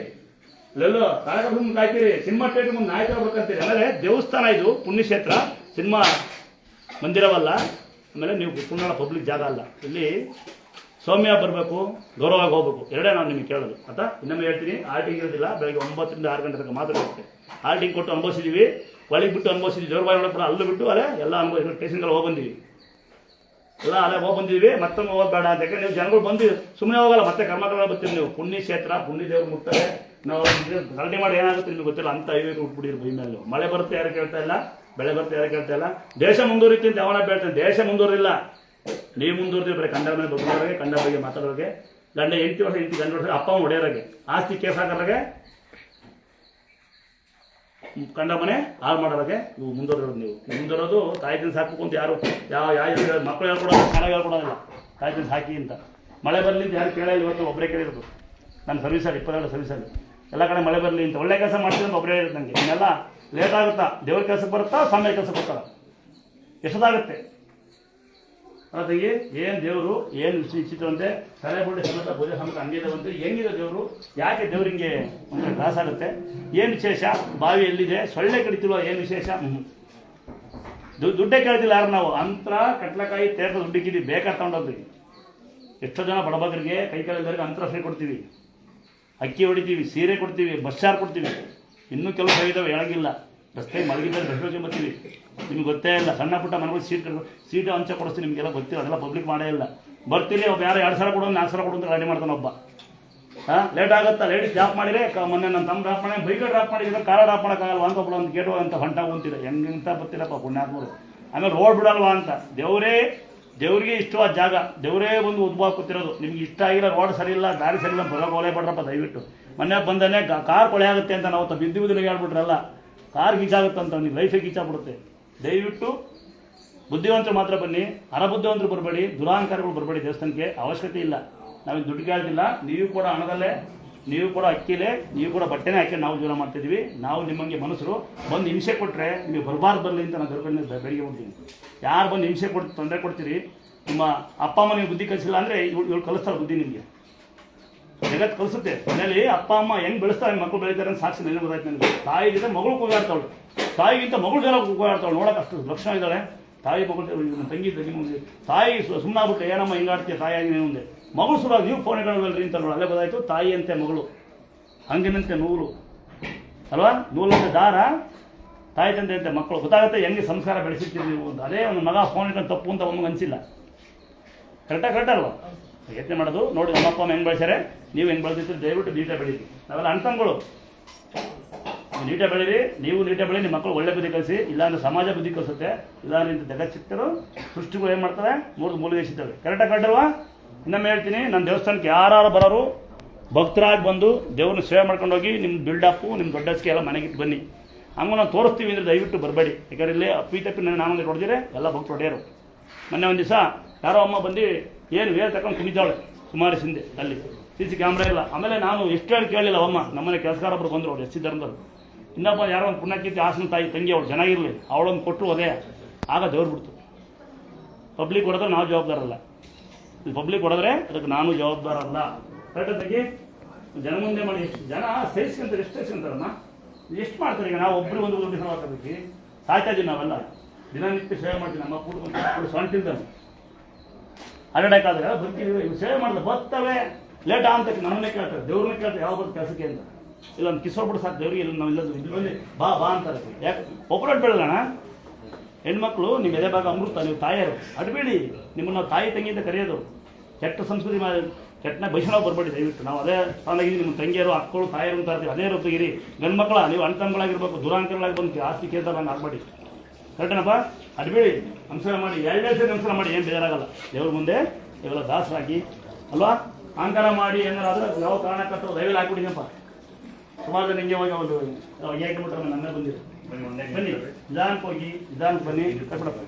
ಅಲ್ಲೆಲ್ಲೋ ಕಾರ್ಯಕ್ರಮ ಮುಂದೆ ಕಾಯ್ತೀರಿ, ಸಿನಿಮಾ ಥಿಯೇಟರ್ ಮುಂದೆ ನಾಯಕ ಬರ್ಕಂತೀರಿ. ಆಮೇಲೆ ದೇವಸ್ಥಾನ ಇದು ಪುಣ್ಯಕ್ಷೇತ್ರ, ಸಿನಿಮಾ ಮಂದಿರವಲ್ಲ. ಆಮೇಲೆ ನೀವು ಪುಣ್ಯ ಪಬ್ಲಿಕ್ ಜಾಗ ಅಲ್ಲ. ಇಲ್ಲಿ ಸೌಮ್ಯ ಬರಬೇಕು, ಗೌರವವಾಗಿ ಹೋಗ್ಬೇಕು. ಎರಡೇ ನಾವು ನಿಮಗೆ ಕೇಳೋದು. ಆಯ್ತಾ? ಇನ್ನೊಮ್ಮೆ ಹೇಳ್ತೀನಿ, ಆಲ್ಟಿಂಗ್ ಇರೋದಿಲ್ಲ. ಬೆಳಗ್ಗೆ 9 ರಿಂದ 6 ಗಂಟೆ ತನಕ ಮಾತ್ರ ಇರುತ್ತೆ. ಆಲ್ಟಿಂಗ್ ಕೊಟ್ಟು ಅನುಭವಿಸಿದ್ದೀವಿ, ಒಳಗೆ ಬಿಟ್ಟು ಅನುಭವಿಸಿದ್ವಿ. ದೇವ್ರ ಒಳಗೆ ಕೂಡ ಅಲ್ಲೂ ಬಿಟ್ಟು ಅಲ್ಲೇ ಎಲ್ಲ ಅನುಭವಿಸಿ ಸ್ಟೇಷನ್ಗೆಲ್ಲ ಹೋಗ್ಬಂದಿವಿ, ಎಲ್ಲ ಅಲ್ಲೇ ಹೋಗ್ಬಂದಿದ್ದೀವಿ. ಮತ್ತೊಮ್ಮೆ ಹೋಗ್ಬೇಡ ಅಂತ ಯಾಕಂದ್ರೆ ನೀವು ಜನಗಳು ಬಂದು ಸುಮ್ಮನೆ ಹೋಗಲ್ಲ, ಮತ್ತೆ ಕರ್ಮಗಳ ಬರ್ತೀವಿ ನೀವು. ಪುಣ್ಯ ಕ್ಷೇತ್ರ, ಪುಣ್ಯ ದೇವ್ರು ಮುಟ್ತಾರೆ. ನಾವು ಗಲಾಟೆ ಮಾಡಿ ಏನಾಗುತ್ತೆ ನಿಮ್ಗೆ ಗೊತ್ತಿಲ್ಲ ಅಂತ ಹೈವೇ ಉಟ್ಬಿಟ್ಟಿದ್ರು ಬೈ ಮೇಲೆ. ಮಳೆ ಬರುತ್ತೆ ಯಾರು ಕೇಳ್ತಾ ಇಲ್ಲ, ಬೆಳೆ ಬರುತ್ತೆ ಯಾರು ಕೇಳ್ತಾ ಇಲ್ಲ. ದೇಶ ಮುಂದುವರಿತಿ ಅಂತ ಯಾವನ ಹೇಳ್ತಾನೆ. ದೇಶ ಮುಂದುವರಿಲ್ಲ, ನೀವು ಮುಂದುವರಿತೀವಿ. ಬರೀ ಕಂಡ ಮೇಲೆ ಬಗ್ಗೋರಿಗೆ, ಕಂಡ ಬಗ್ಗೆ ಮಾತಾಡೋರಿಗೆ, ಗಂಡ 8 ವರ್ಷ 8 ಗಂಟೆ ವರ್ಷ ಅಪ್ಪ ಅಮ್ಮ ಹೊಡೆಯೋರಿಗೆ, ಆಸ್ತಿ ಕೇಸ್ ಹಾಕೋರಿಗೆ, ಕಂಡ ಮನೆ ಹಾಳು ಮಾಡೋರಿಗೆ ನೀವು ಮುಂದುವರೋದು. ನೀವು ಮುಂದುವರೋದು ತಾಯಿ ತಿನ್ಸ್ ಹಾಕ್ಬೇಕು ಅಂತ ಯಾರು ಯಾವ ಮಕ್ಕಳು ಹೇಳ್ಕೊಡೋದು, ಶಾಲೆ ಹೇಳ್ಕೊಡೋದಿಲ್ಲ ತಾಯಿ ತಿನ್ಸ್ ಹಾಕಿ ಅಂತ. ಮಳೆ ಬರಲಿ ಅಂತ ಯಾರು ಕೇಳಿಲ್ಲ. ಇವತ್ತು ಒಬ್ಬರೇ ಕೇಳಿರೋದು ನನ್ನ ಸರ್ವಿಸಲ್ಲಿ, 22 ಸರ್ವಿಸಲ್ಲಿ ಎಲ್ಲ ಕಡೆ ಮಳೆ ಬರಲಿ ಅಂತ. ಒಳ್ಳೆ ಕೆಲಸ ಮಾಡ್ತೀನಿ ಅಂತ ಒಬ್ಬರೇ ಹೇಳಿದ್ರು ನನಗೆ. ಇನ್ನೆಲ್ಲ ಲೇಟ್ ಆಗುತ್ತಾ, ದೇವ್ರ ಕೆಲಸಕ್ಕೆ ಬರುತ್ತಾ, ಸಮಯ ಕೆಲಸಕ್ಕೆ ಬರ್ತಾರ, ಎಷ್ಟೊತ್ತಾಗುತ್ತೆ ಅದಕ್ಕೆ. ಏನು ದೇವರು ಏನು ವಿಚಿತ್ರವಂತೆ, ತಲೆ ಬುಡ್ಡೆ ಸಮೇತ ಪೂಜೆ ಸಮೇತ ಹಂಗಿದವಂತೆ. ಹೆಂಗಿದೆ ದೇವರು, ಯಾಕೆ ದೇವ್ರಿಗೆ ಒಂದು ತ್ರಾಸ ಆಗುತ್ತೆ, ಏನು ವಿಶೇಷ, ಬಾವಿ ಎಲ್ಲಿದೆ, ಸೊಳ್ಳೆ ಕಡಿತಿಲ್ವ, ಏನು ವಿಶೇಷ, ದುಡ್ಡೇ ಕೇಳ್ತಿಲ್ಲ ಯಾರು ನಾವು. ಅಂತರ ಕಟ್ಲಕಾಯಿ ತೇರ್ದ ದುಡ್ಡಿಕ್ಕಿದ್ದೀವಿ, ಬೇಕಾದ ತಗೊಂಡೋಗ್ತೀವಿ. ಎಷ್ಟೋ ಜನ ಬಡಬಗರಿಗೆ ಕೈಕಾಲಿದ್ದವರಿಗೆ ಅಂತರ ಫ್ರೀ ಕೊಡ್ತೀವಿ, ಅಕ್ಕಿ ಹೊಡಿತೀವಿ, ಸೀರೆ ಕೊಡ್ತೀವಿ, ಬಸ್ ಚಾರ್ಜ್ ಕೊಡ್ತೀವಿ. ಇನ್ನೂ ಕೆಲವು ಇದಾವೆ ಹೇಳಂಗಿಲ್ಲ. ರಸ್ತೆ ಮಲಗಿದ್ದರೆ ಬಸ್ ಬರ್ತೀವಿ, ನಿಮ್ಗೆ ಗೊತ್ತೇ ಇಲ್ಲ. ಸಣ್ಣ ಪುಟ್ಟ ಮನೆಗಳು ಸೀಟು ಹಂಚ ಕೊಡಿಸ್ತೀವಿ, ನಿಮಗೆಲ್ಲ ಗೊತ್ತಿಲ್ಲ. ಅದೆಲ್ಲ ಪಬ್ಲಿಕ್ ಮಾಡೇ ಇಲ್ಲ. ಬರ್ತೀವಿ, ಒಬ್ಬ ಯಾರು 2 ಸಾವಿರ ಕೊಡು, 4 ಸಾವಿರ ಕೊಡು ಅಂತ ಗಾಡಿ ಮಾಡ್ತಾನೆ ಒಬ್ಬ. ಲೇಟ್ ಆಗುತ್ತಾ, ಲೇಡೀಸ್ ಡ್ರಾಪ್ ಮಾಡಿದರೆ ಮೊನ್ನೆ ನನ್ನ ತಮ್ಮ ಡ್ರಾಪ್ ಮಾಡಿ, ಬೈಕಲ್ಲಿ ಡ್ರಾಪ್ ಮಾಡಿದ್ರೆ ಕಾರ ಡ್ರಾಪ್ ಮಾಡೋಕ್ಕಾಗಲ್ವಾ ಅಂತ ಒಬ್ಬಳು ಒಂದು ಗೇಟು ಅಂತ ಹೊಂಟ ಕುಂತಿದೆ. ಹೆಂಗಿಂತ ಬರ್ತಿಲ್ಲಪ್ಪ ಪುಣ್ಯಾತ್ಮರು. ಆಮೇಲೆ ರೋಡ್ ಬಿಡಲ್ವಾ ಅಂತ. ದೇವರಿಗೆ ಇಷ್ಟವಾದ ಜಾಗ, ದೇವರೇ ಒಂದು ಉದ್ಭವ ಕೂತಿರೋದು. ನಿಮ್ಗೆ ಇಷ್ಟ ಆಗಿಲ್ಲ, ರೋಡ್ ಸರಿ ಇಲ್ಲ, ದಾರಿ ಸರಿ ಇಲ್ಲ, ಬರೋ ಗೋಲೆ ಬೇಡ್ರಪ್ಪ ದಯವಿಟ್ಟು. ಮೊನ್ನೆ ಬಂದೇ ಕಾರ್ ಕೊಳೆ ಆಗುತ್ತೆ ಅಂತ ನಾವು ಬಿದ್ದು ಹೇಳ್ಬಿಟ್ರಲ್ಲ, ಕಾರ್ ಗೀಚಾಗುತ್ತಂತ, ನೀವು ಲೈಫೇ ಗೀಚಾಗ್ಬಿಡುತ್ತೆ. ದಯವಿಟ್ಟು ಬುದ್ಧಿವಂತರು ಮಾತ್ರ ಬನ್ನಿ, ಅರಬುದ್ಧಿವಂತರು ಬರಬೇಡಿ, ದುರಾಂಕಾರಗಳು ಬರಬೇಡಿ. ದೇವಸ್ಥಾನಕ್ಕೆ ಅವಶ್ಯಕತೆ ಇಲ್ಲ. ನಾವೇನು ದುಡ್ಡು ಕೇಳ್ತಿಲ್ಲ. ನೀವು ಕೂಡ ಹಣದಲ್ಲೇ, ನೀವು ಕೂಡ ಅಕ್ಕಿಲೇ, ನೀವು ಕೂಡ ಬಟ್ಟೆನೇ ಹಾಕಿ ನಾವು ಜೀವನ ಮಾಡ್ತಿದ್ವಿ. ನಾವು ನಿಮ್ಮಂಗೆ ಮನುಷ್ಯರು ಬಂದು ಹಿಂಸೆ ಕೊಟ್ಟರೆ ನೀವು ಬರಬಾರ್ದು ಬರಲಿ ಅಂತ ನಾನು ಗರ್ಭದಿಂದ ಬೆಳಿಗ್ಗೆ ಹೋಗ್ತೀನಿ. ಯಾರು ಬಂದು ಹಿಂಸೆ ಕೊಟ್ಟು ತೊಂದರೆ ಕೊಡ್ತೀರಿ, ನಿಮ್ಮ ಅಪ್ಪ ಅಮ್ಮ ನೀವು ಬುದ್ಧಿ ಕಲಿಸಿಲ್ಲ ಅಂದರೆ ಇವಳು ಕಲಿಸ್ತಾರೆ ಬುದ್ಧಿ. ನಿಮಗೆ ಜಗತ್ತು ಕಲಿಸುತ್ತೆ. ಮನೇಲಿ ಅಪ್ಪ ಅಮ್ಮ ಹೆಂಗೆ ಬೆಳೆಸ್ತಾರೆ, ಮಕ್ಕಳು ಬೆಳೀತಾರೆ ಅಂತ ಸಾಕ್ಷಿ ನೆನೆ ಗೊತ್ತಾಯ್ತು ನನಗೆ. ತಾಯಿ ಜೊತೆ ಮಗಳು ಕೂಗಾಡ್ತಾವಳು, ತಾಯಿಗಿಂತ ಮಗಳು ಜನ ಕೂಗಾಡ್ತಾವಳು. ನೋಡೋಕೆ ಅಷ್ಟು ಲಕ್ಷಣ ಇದ್ದಾಳೆ. ತಾಯಿ ಮಗಳು ತಂಗಿ ಮುಂದೆ ತಾಯಿ ಸುಮ್ಮನಾಗ್ಬಿಟ್ಟು ಏನಮ್ಮ ಹಿಂಗಾಡ್ತೀಯ ತಾಯಿಯಾಗಿ ನೀವು ಮುಂದೆ. ಮಗಳು ಸುರ ನೀವು ಫೋನ್ ಇಡೋಲ್ರಿ ಅಂತ ಅಲ್ಲೇ ಗೊತ್ತಾಯ್ತು. ತಾಯಿ ಅಂತೆ ಮಗಳು, ಹಂಗಿನಂತೆ ನೂಲು ಅಲ್ವಾ, ನೂಲಂತೆ ದಾರ, ತಾಯಿ ತಂದೆ ಅಂತೆ ಮಕ್ಕಳು. ಗೊತ್ತಾಗುತ್ತೆ ಹೆಂಗೆ ಸಂಸ್ಕಾರ ಬೆಳೆಸಿರ್ತೀವಿ ನೀವು ಅಂತ. ಅದೇ ಒಂದು ಮಗ ಫೋನ್ ಇಟ್ಟು ತಪ್ಪು ಅಂತ ಒಮ್ಮಗೆ ಅನಿಸಿಲ್ಲ. ಕರೆಕ್ಟ್ ಅಲ್ವಾ? ಯತ್ನೆ ಮಾಡೋದು ನೋಡಿ. ನಮ್ಮ ಅಪ್ಪ ಅಮ್ಮ ಹೆಂಗೆ ಬೆಳೆಸ್ಯಾರೆ, ನೀವು ಹೆಂಗೆ ಬೆಳೆದಿರ್ತೀರಿ. ದಯವಿಟ್ಟು ನೀಟಾಗಿ ಬೆಳೀರಿ. ನಾವೆಲ್ಲ ಅಣ್ತಂಗಳು ನೀಟಾಗಿ ಬೆಳೀರಿ. ನೀವು ನೀಟಾಗಿ ಬೆಳಿ, ನಿಮ್ಮ ಮಕ್ಕಳು ಒಳ್ಳೆ ಬುದ್ಧಿ ಕಲಿಸಿ. ಇಲ್ಲಾಂದ್ರೆ ಸಮಾಜ ಬುದ್ಧಿ ಕಲಿಸುತ್ತೆ. ಇಲ್ಲಾಂದ್ರೆ ಇಂಥ ಜಗತ್ ಸಿಗ್ತಾರೋ ಸೃಷ್ಟಿಗಳು ಏನು ಮಾಡ್ತಾರೆ, ಮೂಲಿಗೆ ಸಿಗ್ತವೆ. ಕರೆಕ್ಟಲ್ವಾ? ಇನ್ನೊಮ್ಮೆ ಹೇಳ್ತೀನಿ, ನನ್ನ ದೇವಸ್ಥಾನಕ್ಕೆ ಯಾರು ಬರೋರು ಭಕ್ತರಾಗಿ ಬಂದು ದೇವ್ರನ್ನ ಸೇವೆ ಮಾಡ್ಕೊಂಡು ಹೋಗಿ, ನಿಮ್ಮ ಬಿಲ್ಡಪ್ಪು, ನಿಮ್ಮ ದೊಡ್ಡಸ್ಗೆ ಎಲ್ಲ ಮನೆಗೆ ಬನ್ನಿ. ಹಂಗೆ ನಾವು ತೋರಿಸ್ತೀವಿ ಅಂದರೆ ದಯವಿಟ್ಟು ಬರಬೇಡಿ. ಯಾಕಂದ್ರೆ ಇಲ್ಲಿ ಅಪ್ಪಿ ನಾನು ಹೊಡೆದಿರೆ ಎಲ್ಲ ಭಕ್ತರು ಹೊಡೆಯೋರು. ಮೊನ್ನೆ ಒಂದು ದಿವಸ ಯಾರೋ ಅಮ್ಮ ಬಂದು ಏನು ವೇರ್ ತಗೊಂಡು ಕುಣಿತಾವಳೆ ಸುಮಾರು ಹಿಂದೆ. ಅಲ್ಲಿ CC ಕ್ಯಾಮ್ರಾ ಇಲ್ಲ. ಆಮೇಲೆ ನಾನು ಎಷ್ಟು ಹೇಳಿ ಕೇಳಲಿಲ್ಲ. ಅಮ್ಮ ನಮ್ಮನೆ ಕೆಲಸಗಾರೊಬ್ಬರು ಬಂದರು, ಅವ್ರು SC ಧರ್ಮದವರು. ಇನ್ನೊಬ್ಬ ಯಾರೋ ಒಂದು ಪುಣ್ಯಕೀರ್ತಿ ಹಾಸನ ತಾಯಿ ತಂಗಿ, ಅವಳು ಚೆನ್ನಾಗಿರಲಿ, ಅವಳೊಂದು ಕೊಟ್ಟರು. ಅದೇ ಆಗ ದೇವ್ರು ಬಿಡ್ತು. ಪಬ್ಲಿಕ್ ಹೊಡೆದ್ರೆ ನಾವು ಜವಾಬ್ದಾರ ಅಲ್ಲ. ಪಬ್ಲಿಕ್ ಹೊಡೆದ್ರೆ ಅದಕ್ಕೆ ನಾನು ಜವಾಬ್ದಾರ ಅಲ್ಲ. ಕರೆಕ್ಟಾಗಿ ಜನ ಮುಂದೆ ಮಾಡಿ ಜನ ಸೇರಿಸ್ಕೊಂತಾರೆ, ಎಷ್ಟು ಸೇರಿಸ್ಕೊಂತಾರಮ್ಮ, ಎಷ್ಟು ಮಾಡ್ತಾರೆ. ಈಗ ನಾವು ಒಬ್ಬರು ಒಂದು ದಿನ ಹಾಕೋದಕ್ಕೆ ಸಾಯ್ತಾ ಇದೀವಿ ನಾವೆಲ್ಲ. ದಿನನಿತ್ಯ ಸೇವೆ ಮಾಡ್ತೀವಿ. ನಮ್ಮ ಕೂತ್ಕೊಂಡು ಸ್ವಂತಿಂದ ಅಡ್ಡಾಡಕ್ಕಾದ್ರೆ ಬರ್ತೀವಿ, ಸೇವೆ ಮಾಡಿದ್ರೆ ಬರ್ತವೆ. ಲೇಟ್ ಅಂತ ನಮ್ಮನ್ನೇ ಕೇಳ್ತಾರೆ, ದೇವ್ರನ್ನೇ ಕೇಳ್ತಾರೆ ಯಾವ ಬರ್ತು ಕೆಲಸಕ್ಕೆ ಅಂತ. ಇಲ್ಲ ಒಂದು ಕಿಸೋಬಿಟ್ಟು ಸಾಕು ದೇವ್ರಿಗೆ, ಇಲ್ಲ ನಾವೆಲ್ಲದು ಇಲ್ಲಿ ಬಂದು ಬಾ ಬಾ ಅಂತಾರೆ. ಯಾಕೆ ಒಬ್ಬರು ಅಡ್ಬೇಡೋಣ. ಹೆಣ್ಮಕ್ಳು ನಿಮ್ಮ ಎದೆ ಭಾಗ ಅಮೃತ, ನೀವು ತಾಯಿಯರು ಅಡ್ಬೇಡಿ. ನಿಮ್ಮನ್ನು ನಾವು ತಾಯಿ ತಂಗಿ ಅಂತ ಕರೆಯೋದು. ಕೆಟ್ಟ ಸಂಸ್ಕೃತಿ ಕೆಟ್ಟನ ಬೈಸಣ ಬರಬೇಡಿ ದಯವಿಟ್ಟು. ನಾವು ಅದೇ ಸ್ಥಾನದಲ್ಲಿ ನಿಮ್ಮ ತಂಗಿಯರು ಅಕ್ಕಳು ತಾಯಿಯರು ಅಂತ ಇರ್ತೀವಿ. ಅದೇ ಹೊತ್ತಿಗಿರಿ. ಗಂಡು ಮಕ್ಕಳ ನೀವು ಅಣ್ತಂಗಳಾಗಿರ್ಬೇಕು, ದುರಾಂಕಗಳಾಗಿ ಬಂದು ಆಸ್ತಿ ಕೇಳ್ತಾರೆ ನಂಗೆ ಆಗಬೇಡಿ. ಕರೆಕ್ಟೇನಪ್ಪ? ಅಡ್ಬೇಡಿ. ನಮಸ್ಕಾರ ಮಾಡಿ, ಎರಡನೇ ಸರಿ ನಮಸ್ಕಾರ ಮಾಡಿ, ಏನು ಬೇಜಾರಾಗಲ್ಲ. ದೇವ್ರ ಮುಂದೆ ಇವೆಲ್ಲ ದಾಸರಾಗಿ ಅಲ್ವಾ. ಅಹಂಕಾರ ಮಾಡಿ ಏನಾರಾದ್ರೆ ಯಾವ ಕಾರಣ ಕಟ್ಟೋ ದಯವಿಲ್ಲ ಹಾಕ್ಬಿಟ್ಟಿನಪ್ಪ. ಸುಮಾರು ಜನ ಹಿಂಗೆ ಹೋಗಿ ಅವರು ಹೇಗೆ ಬಿಟ್ರೆ ನನ್ನ ಬಂದಿರಿ. ಬನ್ನಿ ನಿಧಾನಕ್ಕೆ ಹೋಗಿ ನಿಧಾನಕ್ಕೆ ಬನ್ನಿ ಕಟ್ಬಿಡಪ್ಪ.